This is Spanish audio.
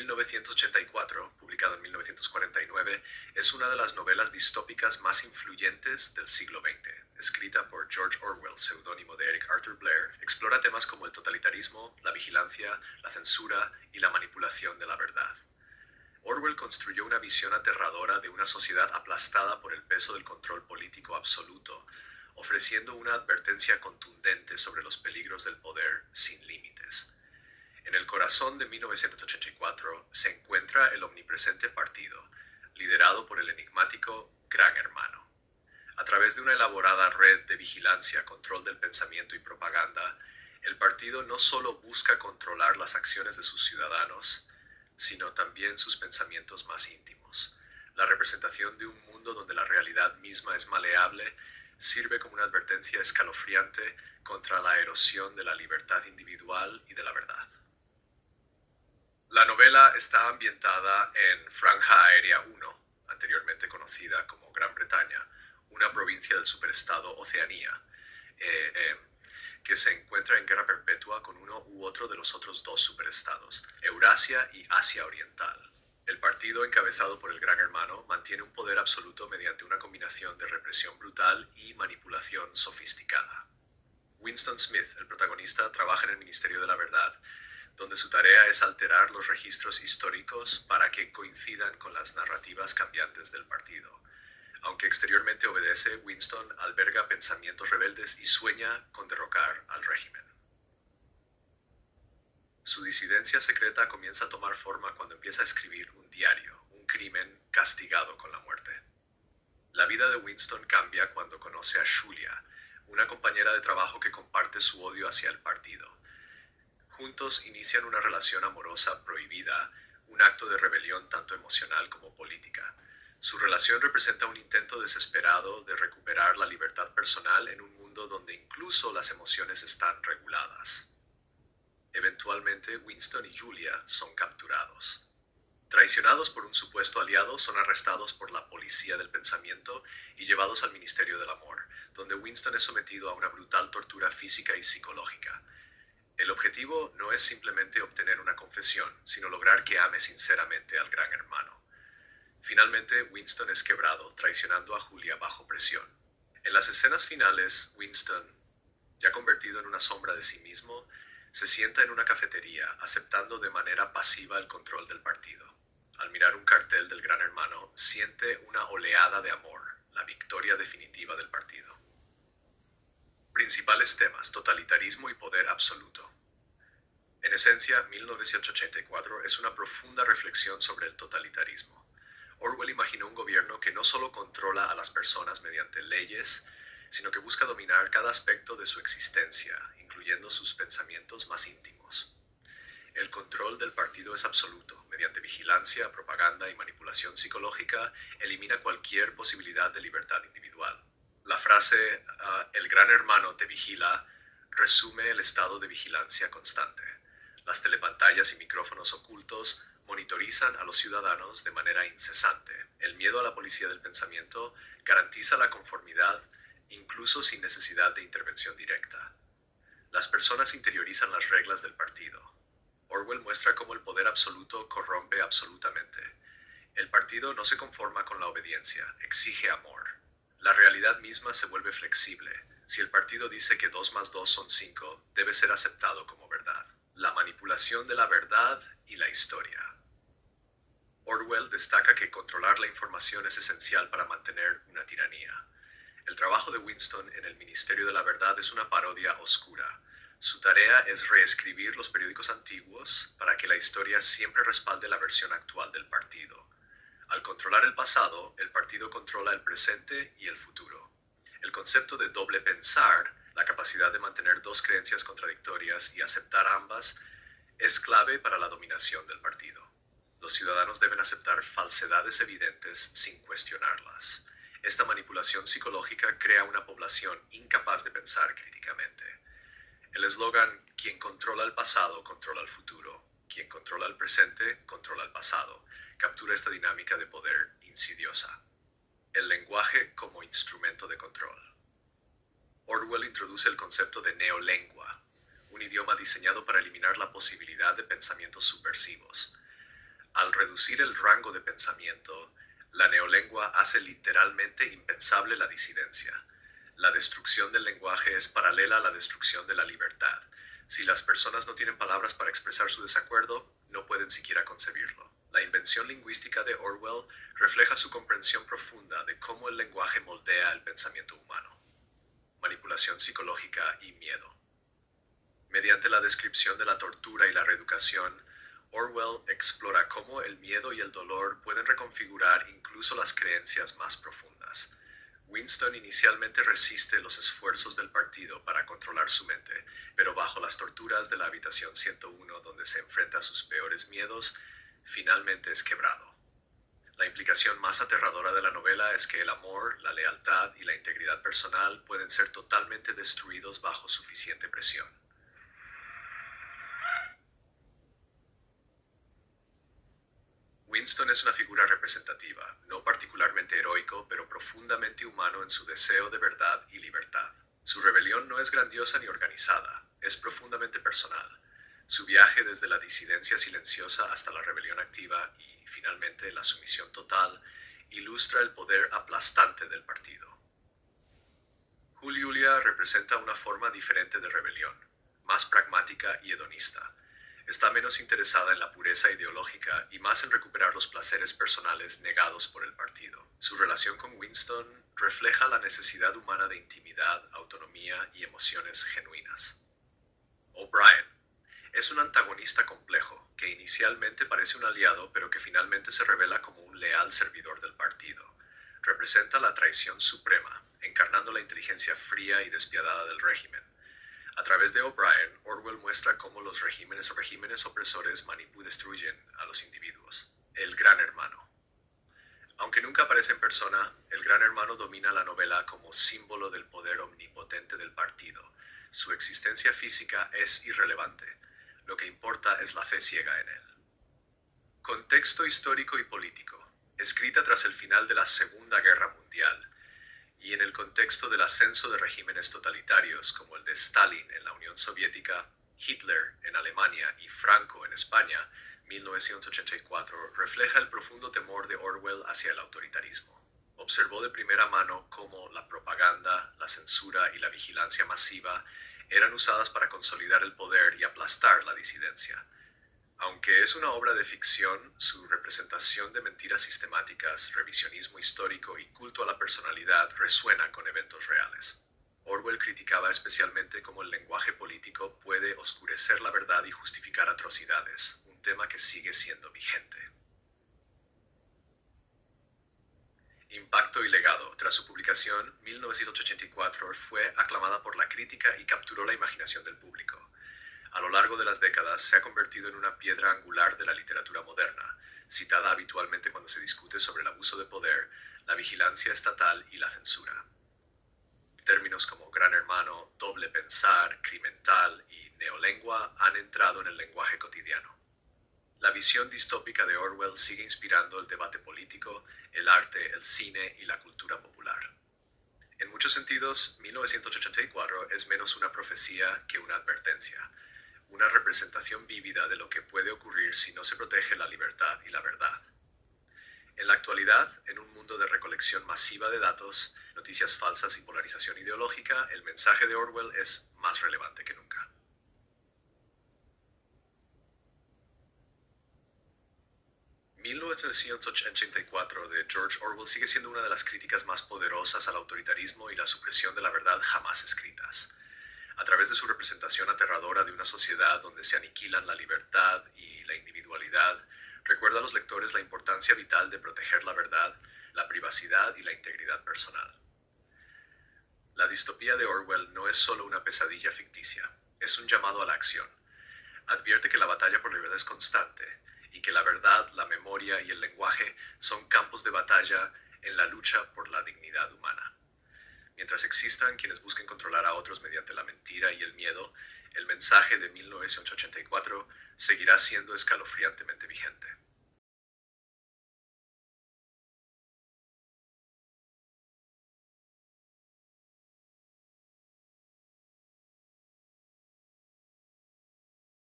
1984, publicado en 1949, es una de las novelas distópicas más influyentes del siglo XX. Escrita por George Orwell, seudónimo de Eric Arthur Blair, explora temas como el totalitarismo, la vigilancia, la censura y la manipulación de la verdad. Orwell construyó una visión aterradora de una sociedad aplastada por el peso del control político absoluto, ofreciendo una advertencia contundente sobre los peligros del poder sin límites. En el corazón de 1984 se encuentra el omnipresente partido, liderado por el enigmático Gran Hermano. A través de una elaborada red de vigilancia, control del pensamiento y propaganda, el partido no solo busca controlar las acciones de sus ciudadanos, sino también sus pensamientos más íntimos. La representación de un mundo donde la realidad misma es maleable sirve como una advertencia escalofriante contra la erosión de la libertad individual y de la verdad. La novela está ambientada en Franja Aérea 1, anteriormente conocida como Gran Bretaña, una provincia del superestado Oceanía, que se encuentra en guerra perpetua con uno u otro de los otros dos superestados, Eurasia y Asia Oriental. El partido encabezado por el Gran Hermano mantiene un poder absoluto mediante una combinación de represión brutal y manipulación sofisticada. Winston Smith, el protagonista, trabaja en el Ministerio de la Verdad, donde su tarea es alterar los registros históricos para que coincidan con las narrativas cambiantes del partido. Aunque exteriormente obedece, Winston alberga pensamientos rebeldes y sueña con derrocar al régimen. Su disidencia secreta comienza a tomar forma cuando empieza a escribir un diario, un crimen castigado con la muerte. La vida de Winston cambia cuando conoce a Julia, una compañera de trabajo que comparte su odio hacia el partido. Juntos inician una relación amorosa prohibida, un acto de rebelión tanto emocional como política. Su relación representa un intento desesperado de recuperar la libertad personal en un mundo donde incluso las emociones están reguladas. Eventualmente, Winston y Julia son capturados. Traicionados por un supuesto aliado, son arrestados por la policía del pensamiento y llevados al Ministerio del Amor, donde Winston es sometido a una brutal tortura física y psicológica. El objetivo no es simplemente obtener una confesión, sino lograr que ame sinceramente al Gran Hermano. Finalmente, Winston es quebrado, traicionando a Julia bajo presión. En las escenas finales, Winston, ya convertido en una sombra de sí mismo, se sienta en una cafetería, aceptando de manera pasiva el control del partido. Al mirar un cartel del Gran Hermano, siente una oleada de amor, la victoria definitiva del partido. Principales temas: totalitarismo y poder absoluto. En esencia, 1984 es una profunda reflexión sobre el totalitarismo. Orwell imaginó un gobierno que no solo controla a las personas mediante leyes, sino que busca dominar cada aspecto de su existencia, incluyendo sus pensamientos más íntimos. El control del partido es absoluto. Mediante vigilancia, propaganda y manipulación psicológica, elimina cualquier posibilidad de libertad individual. La frase "el Gran Hermano te vigila" resume el estado de vigilancia constante. Las telepantallas y micrófonos ocultos monitorizan a los ciudadanos de manera incesante. El miedo a la policía del pensamiento garantiza la conformidad incluso sin necesidad de intervención directa. Las personas interiorizan las reglas del partido. Orwell muestra cómo el poder absoluto corrompe absolutamente. El partido no se conforma con la obediencia, exige amor. La realidad misma se vuelve flexible. Si el partido dice que 2 más 2 son 5, debe ser aceptado como verdad. La manipulación de la verdad y la historia. Orwell destaca que controlar la información es esencial para mantener una tiranía. El trabajo de Winston en el Ministerio de la Verdad es una parodia oscura. Su tarea es reescribir los periódicos antiguos para que la historia siempre respalde la versión actual del partido. Al controlar el pasado, el partido controla el presente y el futuro. El concepto de doble pensar, la capacidad de mantener dos creencias contradictorias y aceptar ambas, es clave para la dominación del partido. Los ciudadanos deben aceptar falsedades evidentes sin cuestionarlas. Esta manipulación psicológica crea una población incapaz de pensar críticamente. El eslogan "Quien controla el pasado, controla el futuro. Quien controla el presente, controla el pasado", captura esta dinámica de poder insidiosa. El lenguaje como instrumento de control. Orwell introduce el concepto de neolengua, un idioma diseñado para eliminar la posibilidad de pensamientos subversivos. Al reducir el rango de pensamiento, la neolengua hace literalmente impensable la disidencia. La destrucción del lenguaje es paralela a la destrucción de la libertad. Si las personas no tienen palabras para expresar su desacuerdo, no pueden siquiera concebirlo. La invención lingüística de Orwell refleja su comprensión profunda de cómo el lenguaje moldea el pensamiento humano. Manipulación psicológica y miedo. Mediante la descripción de la tortura y la reeducación, Orwell explora cómo el miedo y el dolor pueden reconfigurar incluso las creencias más profundas. Winston inicialmente resiste los esfuerzos del partido para controlar su mente, pero bajo las torturas de la habitación 101, donde se enfrenta a sus peores miedos, finalmente es quebrado. La implicación más aterradora de la novela es que el amor, la lealtad y la integridad personal pueden ser totalmente destruidos bajo suficiente presión. Winston es una figura representativa, no particularmente heroico, pero profundamente humano en su deseo de verdad y libertad. Su rebelión no es grandiosa ni organizada, es profundamente personal. Su viaje desde la disidencia silenciosa hasta la rebelión activa y, finalmente, la sumisión total, ilustra el poder aplastante del partido. Julia representa una forma diferente de rebelión, más pragmática y hedonista. Está menos interesada en la pureza ideológica y más en recuperar los placeres personales negados por el partido. Su relación con Winston refleja la necesidad humana de intimidad, autonomía y emociones genuinas. O'Brien es un antagonista complejo, que inicialmente parece un aliado, pero que finalmente se revela como un leal servidor del partido. Representa la traición suprema, encarnando la inteligencia fría y despiadada del régimen. A través de O'Brien, Orwell muestra cómo los regímenes opresores manipulan y destruyen a los individuos. El Gran Hermano. Aunque nunca aparece en persona, el Gran Hermano domina la novela como símbolo del poder omnipotente del partido. Su existencia física es irrelevante. Lo que importa es la fe ciega en él. Contexto histórico y político. Escrita tras el final de la Segunda Guerra Mundial, y en el contexto del ascenso de regímenes totalitarios como el de Stalin en la Unión Soviética, Hitler en Alemania y Franco en España, 1984, refleja el profundo temor de Orwell hacia el autoritarismo. Observó de primera mano cómo la propaganda, la censura y la vigilancia masiva eran usadas para consolidar el poder y aplastar la disidencia. Aunque es una obra de ficción, su representación de mentiras sistemáticas, revisionismo histórico y culto a la personalidad resuena con eventos reales. Orwell criticaba especialmente cómo el lenguaje político puede oscurecer la verdad y justificar atrocidades, un tema que sigue siendo vigente. Impacto y legado. Tras su publicación, 1984 fue aclamada por la crítica y capturó la imaginación del público. A lo largo de las décadas se ha convertido en una piedra angular de la literatura moderna, citada habitualmente cuando se discute sobre el abuso de poder, la vigilancia estatal y la censura. Términos como Gran Hermano, doble pensar, criminal y neolengua han entrado en el lenguaje cotidiano. La visión distópica de Orwell sigue inspirando el debate político, el arte, el cine y la cultura popular. En muchos sentidos, 1984 es menos una profecía que una advertencia, una representación vívida de lo que puede ocurrir si no se protege la libertad y la verdad. En la actualidad, en un mundo de recolección masiva de datos, noticias falsas y polarización ideológica, el mensaje de Orwell es más relevante que nunca. «1984» de George Orwell sigue siendo una de las críticas más poderosas al autoritarismo y la supresión de la verdad jamás escritas. A través de su representación aterradora de una sociedad donde se aniquilan la libertad y la individualidad, recuerda a los lectores la importancia vital de proteger la verdad, la privacidad y la integridad personal. La distopía de Orwell no es solo una pesadilla ficticia, es un llamado a la acción. Advierte que la batalla por la libertad es constante y que la verdad, la memoria y el lenguaje son campos de batalla en la lucha por la dignidad humana. Mientras existan quienes busquen controlar a otros mediante la mentira y el miedo, el mensaje de 1984 seguirá siendo escalofriantemente vigente.